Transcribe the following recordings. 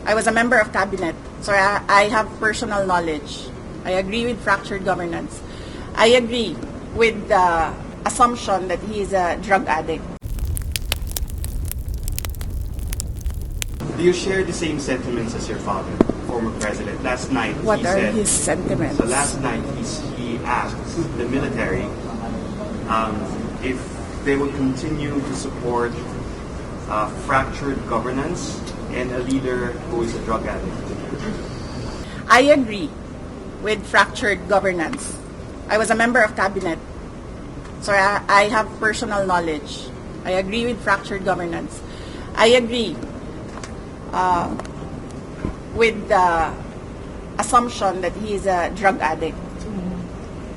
I was a member of cabinet, so I have personal knowledge. I agree with fractured governance. I agree with the assumption that he is a drug addict. Do you share the same sentiments as your father, former president? Last night, What he are said, his sentiments? So last night, he asked the military if they would continue to support fractured governance and a leader who is a drug addict. I agree with fractured governance. I was a member of cabinet, so I have personal knowledge. I agree with fractured governance. I agree with the assumption that he is a drug addict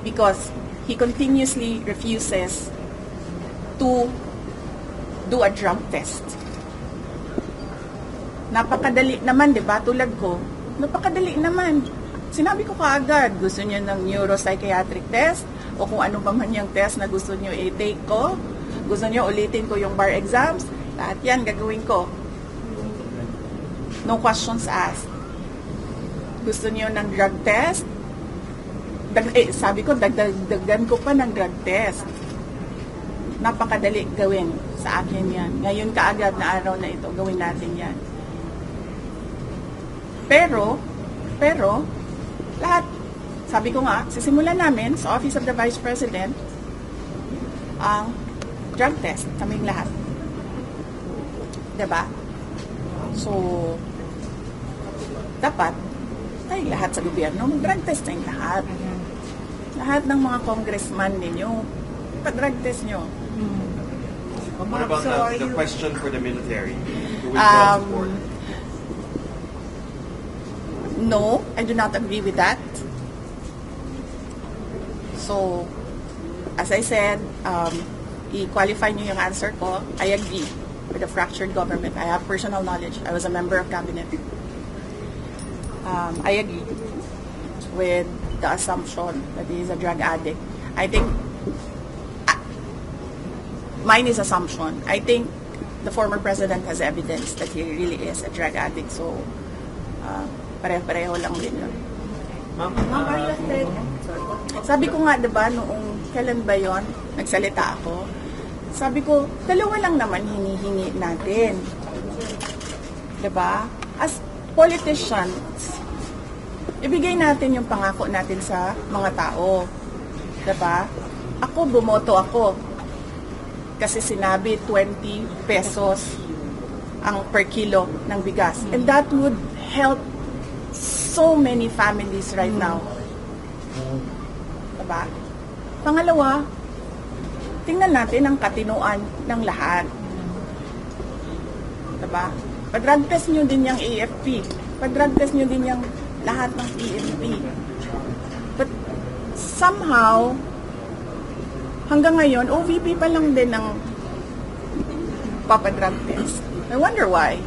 because he continuously refuses to do a drug test. Napakadali naman, di ba? Tulad ko, napakadali naman. Sinabi ko kaagad, gusto niyo ng neuropsychiatric test o kung ano pa man yung test na gusto niyo i-take ko, gusto niyo ulitin ko yung bar exams, lahat yan gagawin ko. No questions asked. Gusto niyo ng drug test? Sabi ko, dagdagan ko pa ng drug test. Napakadali gawin sa akin yan. Ngayon kaagad na araw na ito, gawin natin yan. Pero, lahat, sabi ko nga, sisimulan namin sa Office of the Vice President ang drug test, kaming lahat. Diba? So, dapat, ay lahat sa gobyerno, mag-drug test na yung lahat. Lahat ng mga congressman ninyo, pa-drug test nyo. What about the question for the military to withdraw support? No, I do not agree with that. So, as I said, i-qualify nyo yung answer ko. I agree with the fractured government. I have personal knowledge. I was a member of cabinet. I agree with the assumption that he is a drug addict. I think, mine is assumption. I think the former president has evidence that he really is a drug addict. So, pareho-pareho lang din yun. Sabi ko nga, diba, noong kailan ba yon nagsalita ako, sabi ko, dalawa lang naman hinihingi natin. Diba? As politicians, ibigay natin yung pangako natin sa mga tao. Diba? Ako, bumoto ako. Kasi sinabi 20 pesos ang per kilo ng bigas. And that would help so many families right now. Diba? Pangalawa, tingnan natin ang katinuan ng lahat. Diba? Pa-drug test nyo din yung AFP. Pa-drug test nyo din yung lahat ng PNP. But somehow, hanggang ngayon, OVP pa lang din ang papadrug test. I wonder why.